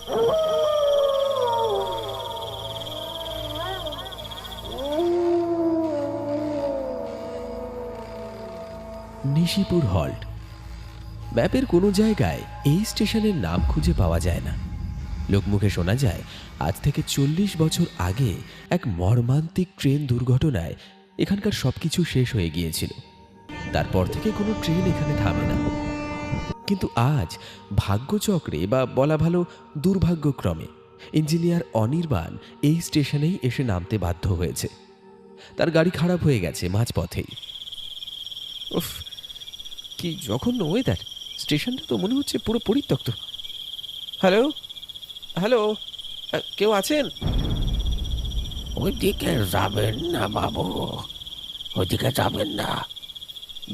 Nishipur halt. ম্যাপের কোনো জায়গায় এই স্টেশনের নাম খুঁজে পাওয়া যায় না। লোকমুখে শোনা যায় আজ থেকে 40 বছর আগে এক মর্মান্তিক ট্রেন দুর্ঘটনায় এখানকার সবকিছু শেষ হয়ে গিয়েছিল। তারপর থেকে কোনো ট্রেন এখানে থামে না। কিন্তু আজ ভাগ্যচক্রে বা বলা ভালো দুর্ভাগ্যক্রমে ইঞ্জিনিয়ার অনির্বাণ এই স্টেশনেই এসে নামতে বাধ্য হয়েছে। তার গাড়ি খারাপ হয়ে গেছে মাঝপথেই। উফ, কি জঘন্য ওয়েদার! স্টেশনটা তো মনে হচ্ছে পুরো পরিত্যক্ত। হ্যালো হ্যালো, কেউ আছেন? ওইদিকে যাবেন না বাবু, ওইদিকে যাবেন না।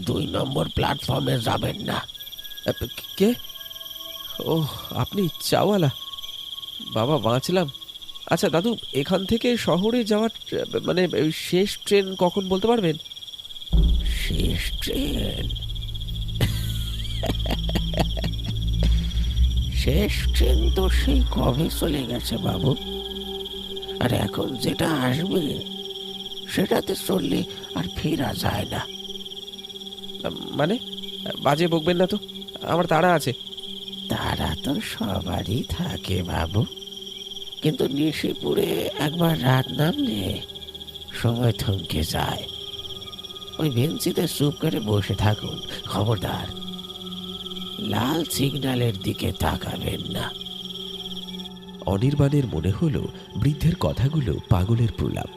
2 নম্বর প্ল্যাটফর্মে যাবেন না। কে? ও, আপনি চাওয়ালা। বাবা, বাঁচলাম। আচ্ছা দাদু, এখান থেকে শহরে যাওয়ার মানে শেষ ট্রেন কখন বলতে পারবেন? শেষ ট্রেন? শেষ ট্রেন তো সেই কবে চলে গেছে বাবু। আর এখন যেটা আসবে সেটাতে চললে আর ফেরা যায় না। মানে বাজে বকবেন না তো, আমার তাড়া আছে। তারা তো সবারই থাকে বাবু, কিন্তু নিশিপুরে একবার রাত নামলে সময় থমকে যায়। ওই বেঞ্চিতে চুপ করে বসে থাকুন, খবরদার লাল সিগন্যালের দিকে তাকাবেন না। অনির্বাণের মনে হলো বৃদ্ধের কথাগুলো পাগলের প্রলাপ।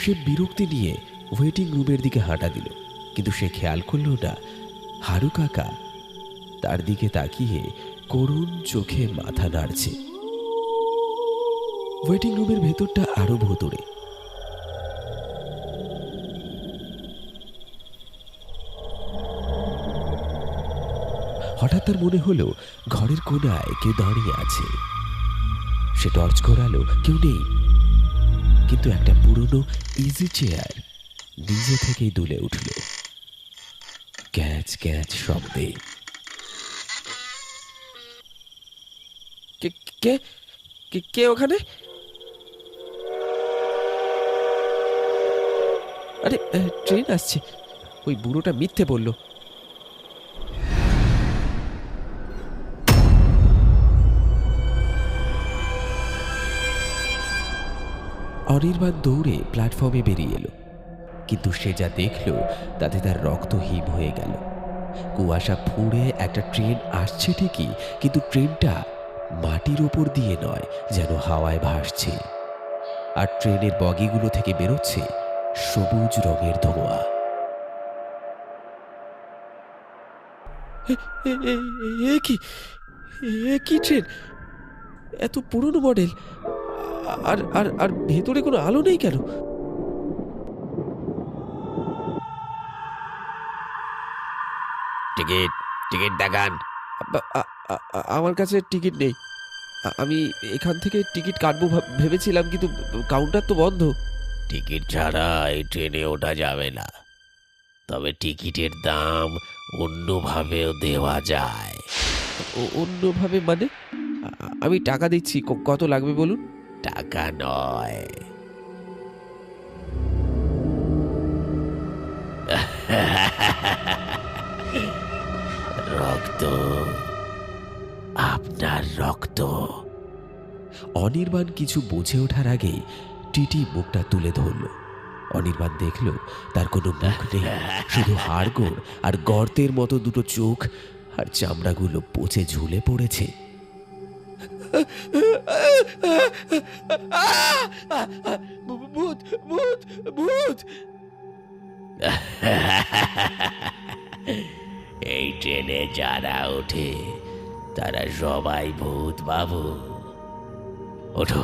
সে বিরক্তি নিয়ে ওয়েটিং রুমের দিকে হাঁটা দিল, কিন্তু সে খেয়াল করল না হারু কাকা তার দিকে তাকিয়ে করুণ চোখে মাথা নাড়ছে। ওয়েটিং রুমের ভেতরটা আরো ভুতুড়ে। হঠাৎ তার মনে হলো ঘরের কোণায় কেউ দাঁড়িয়ে আছে। সে টর্চ ঘোরালো, কেউ নেই, কিন্তু একটা পুরনো ইজি চেয়ার নিজে থেকেই দুলে উঠল ক্যাচ ক্যাচ শব্দে। কে কে কে ওখানে? আরে, ট্রেন আসছে। ওই বুড়োটা মিথ্যে বলল। অনির্বাণ দৌড়ে প্ল্যাটফর্মে বেরিয়ে এলো, কিন্তু সে যা দেখল তাতে তার রক্ত হিম হয়ে গেল। কুয়াশা ফুঁড়ে একটা ট্রেন আসছে ঠিকই, কিন্তু ট্রেনটা মাটির ওপর দিয়ে নয়, যেন হাওয়ায় ভাসছে। আর ট্রেনের বগিগুলো থেকে বেরোচ্ছে সবুজ রঙের ধোঁয়া। কি ট্রেন! এত পুরনো মডেল, আর আর আর ভেতরে কোনো আলো নেই কেন? টিকিট টিকিট দেখান। আমার কাছে টিকিট নেই। আমি এখান থেকে টিকিট কাটবো ভেবেছিলাম, কিন্তু কাউন্টার তো বন্ধ। টিকিট ছাড়া এই ট্রেনে ওঠা যাবে না, তবে টিকিটের দাম অন্যভাবেও দেওয়া যায়। অন্যভাবে মানে? আমি টাকা দিচ্ছি, কত লাগবে বলুন? টাকা নয়, রক্ত, আপনার রক্ত। অনির্বাণ কিছু বুঝে ওঠার আগেই টিটি মুখটা তুলে ধরল। অনির্বাণ দেখল তার কোনো মুখ নেই, শুধু হাড়গোড় আর গর্তের মতো দুটো চোখ, আর চামড়াগুলো পচে ঝুলে পড়েছে। ভূত ভূত ভূত! এই ট্রেনে যারা ওঠে তারা সবাই ভূত বাবু। ওঠো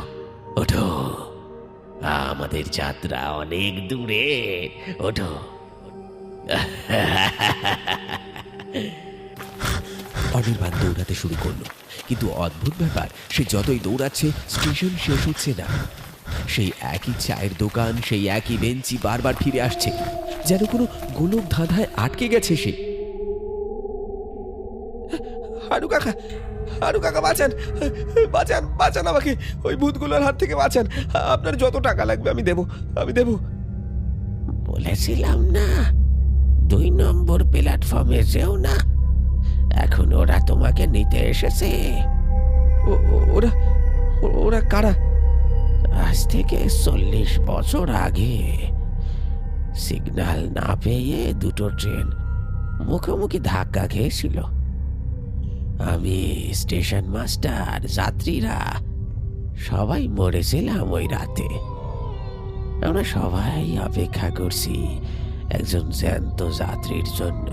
ওঠো, আমাদের যাত্রা অনেক দূরে, ওঠো। অনির্বাণ দৌড়াতে শুরু করলো, কিন্তু অদ্ভুত ব্যাপার, সে যতই দৌড়াচ্ছে স্টেশন শেষ হচ্ছে না। সেই একই চায়ের দোকান, সেই একই বেঞ্চি বারবার ফিরে আসছে, যেন কোনো গোলক ধাঁধায় আটকে গেছে সে। হারু কাকা, হারু কাকা বাঁচান, বাঁচান, বাঁচান আমাকে, ওই ভূতগুলোর হাত থেকে বাঁচান। আপনার যত টাকা লাগবে আমি দেবো, আমি দেবো। বলেছিলাম না 2 নম্বর প্ল্যাটফর্মে যেও না, এখন ওরা তোমাকে নিতে এসেছে। ওরা ওরা কারা? আজ থেকে 40 বছর আগে সিগন্যাল না পেয়ে দুটো ট্রেন মুখোমুখি ধাক্কা খেয়েছিল। আমি, স্টেশন মাস্টার, যাত্রীরা সবাই মরেছিলাম ওই রাতে। আমরা সবাই অপেক্ষা করছি একজন জ্যান্ত যাত্রীর জন্য,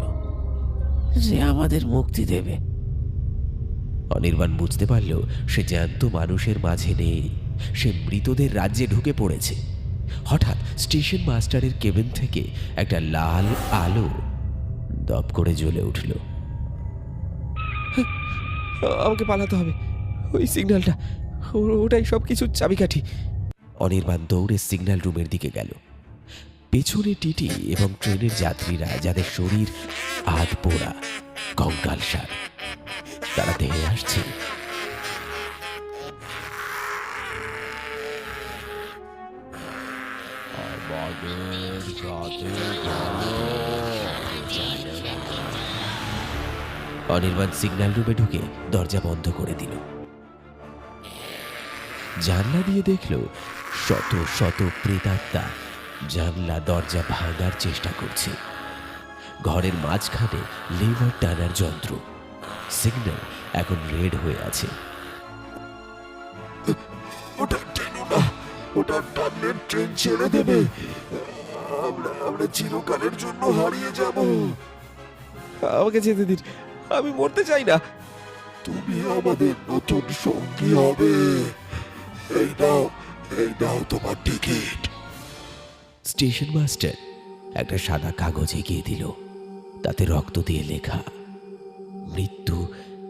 যে আমাদের মুক্তি দেবে। অনির্বাণ বুঝতে পারল সে জ্যান্ত মানুষের মাঝে নেই, সে মৃতদের রাজ্যে ঢুকে পড়েছে। হঠাৎ স্টেশন মাস্টারের কেবিন থেকে একটা লাল আলো দপ করে জ্বলে উঠল। আমাকে পালাতে হবে, ওই সিগন্যালটা, ওটাই সব কিছুর চাবিকাঠি। অনির্বাণ দৌড়ে সিগন্যাল রুমের দিকে গেল। পেছনে টিটি এবং ট্রেনের যাত্রীরা, যাদের শরীর আধ পোড়া, কঙ্কালসার, তারা ধেয়ে আসছে। অনির্বাণ সিগন্যাল রুমে ঢুকে দরজা বন্ধ করে দিল। জানলা দিয়ে দেখল শত শত প্রেতাত্মা জানলা দরজা ভাঙার চেষ্টা করছে। ঘরের মাঝখানে লিভার টানার যন্ত্র, সিগন্যাল এখন রেড হয়ে আছে। ওটা টেনো না, ওটা টানলে ট্রেন ছেড়ে দেবে, আমরা চিরকালের জন্য হারিয়ে যাব। আমাকে যেতে দিন, আমি মরতে চাই না। তুমি আমাদের নতুন সঙ্গী হবে। এই নাও তোমার টিকিট। স্টেশন মাস্টার একটা সাদা কাগজ এগিয়ে দিল, তাতে রক্ত দিয়ে লেখা, মৃত্যু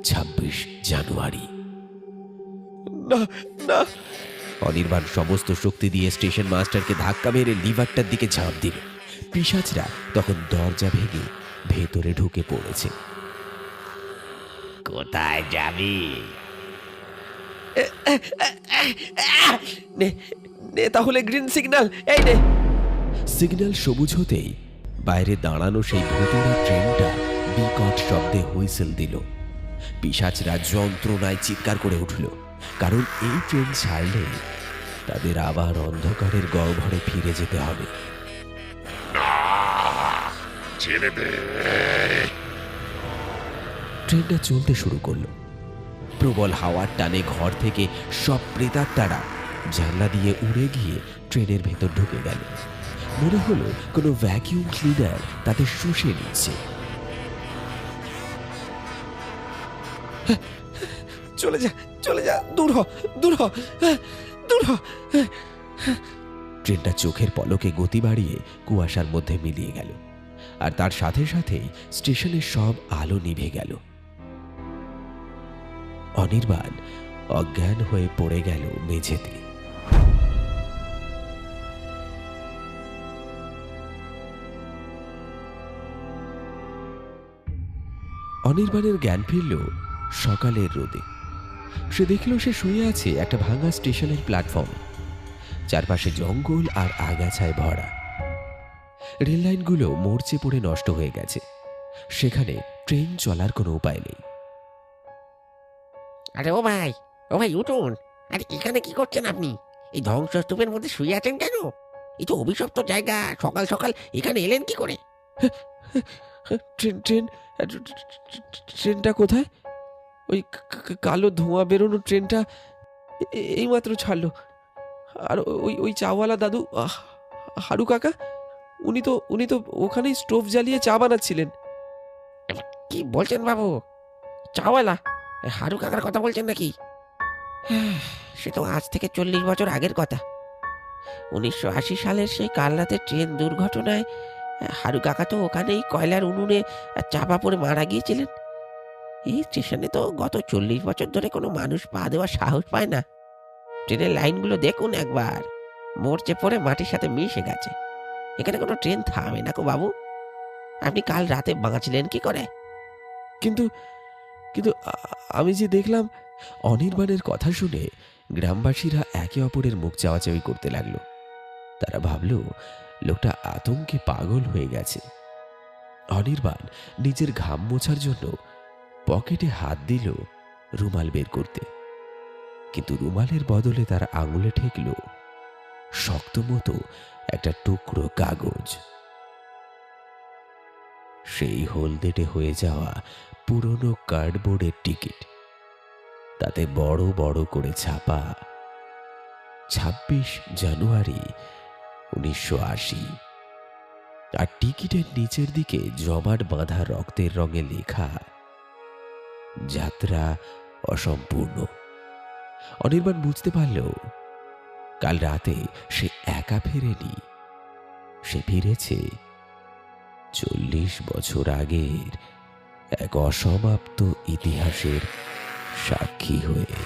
26 জানুয়ারি। না না! অনির্বাণ সমস্ত শক্তি দিয়ে স্টেশন মাস্টারকে ধাক্কা মেরে লিভারটার দিকে ঝাঁপ দিল। পিশাচরা তখন দরজা ভেঙে ভেতরে ঢুকে পড়েছে। কোথায় যাবি? নে তাহলে গ্রিন সিগন্যাল, এই নে। সিগন্যাল সবুজ হতেই বাইরে দাঁড়ানো সেই ভুতুড়ে ট্রেনটা বিকট শব্দে হুইসেল দিল। পিশাচরা যন্ত্রণায় চিৎকার করে উঠল, কারণ এই ট্রেন ছাড়লে তাদের আবার অন্ধকারের গহ্বরে ফিরে যেতে হবে। ছেড়ে দে। ট্রেনটা চলতে শুরু করলো। প্রবল হাওয়ার টানে ঘর থেকে সব প্রেতাত্মারা জানলা দিয়ে উড়ে গিয়ে ট্রেনের ভেতর ঢুকে গেল। মনে হলো কোনো ভ্যাকিউম ক্লিনার তাদের শুষে নিচ্ছে। চলে যা, চলে যা, দূর হ, দূর হ, দূর হ। ট্রেনটা চোখের পলকে গতি বাড়িয়ে কুয়াশার মধ্যে মিলিয়ে গেল, আর তার সাথে সাথেই স্টেশনের সব আলো নিভে গেল। অনির্বাণ অজ্ঞান হয়ে পড়ে গেল মেঝেতে। অনির্বাণের জ্ঞান ফিরল সকালের রোদে। সে দেখল সে শুয়ে আছে একটা ভাঙা স্টেশনের প্ল্যাটফর্মে। চারপাশে জঙ্গল আর আগাছায় ভরা। রেল লাইনগুলো মরচে পড়ে নষ্ট হয়ে গেছে। সেখানে ট্রেন চলার কোনো উপায় নেই। আরে ও ভাই উঠুন। আরে এখানে কি করছেন আপনি? এই ধ্বংসস্তূপের মধ্যে শুয়ে আছেন কেন? এই তো অভিশপ্ত জায়গা, সকাল সকাল এখানে এলেন কি করে? ট্রেন ট্রেন ট্রেনটা কোথায়? ওই কালো ধোঁয়া বেরোনো ট্রেনটা এইমাত্র ছাড়লো। আর ওই ওই চাওয়ালা দাদু, হারু কাকা, উনি তো ওখানেই স্টোভ জ্বালিয়ে চা বানাচ্ছিলেন। কি বলছেন বাবু? চাওয়ালা? হারু কাকার কথা বলছেন নাকি? সে তো আজ থেকে 40 বছর আগের কথা। 1980 সালের সেই কাল রাতের ট্রেন দুর্ঘটনায় হারু কাকা তো ওখানেই কয়লার উনুনে চাপা পড়ে মারা গিয়েছিলেন। এই স্টেশনে তো গত 40 বছর ধরে কোনো মানুষ পা দেওয়ার সাহস পায় না। ট্রেনের লাইনগুলো দেখুন একবার, মরচে পড়ে মাটির সাথে মিশে গেছে। এখানে কোনো ট্রেন থামে না গো বাবু। আপনি কাল রাতে বাঁচলেন কি করে? কিন্তু কিন্তু আমি যে দেখলাম। অনির্বাণের কথা শুনে গ্রামবাসীরা একে অপরের মুখ চাওয়াচাওয়ি করতে লাগলো। তারা ভাবল লোকটা আতঙ্কে পাগল হয়ে গেছে। অনির্বাণ নিজের ঘাম মোছার জন্য পকেটে হাত দিল রুমাল বের করতে, কিন্তু রুমালের বদলে তার আঙুলে ঠেকল শক্ত মতো একটা টুকরো কাগজ। সেই হলদেটে হয়ে যাওয়া পুরনো কার্ডবোর্ডের টিকিট। তাতে বড় বড় করে ছাপা ২৬ জানুয়ারি ১৯৮০। আর টিকিটের নিচের দিকে জমাট বাঁধা রক্তের রঙে লেখা যাত্রা অসম্পূর্ণ। অনির্বাণ বুঝতে পারল কাল রাতে সে একা ফেরেনি, সে ফিরেছে ৪০ বছর আগের এক অসমাপ্ত ইতিহাসের সাক্ষী হয়ে।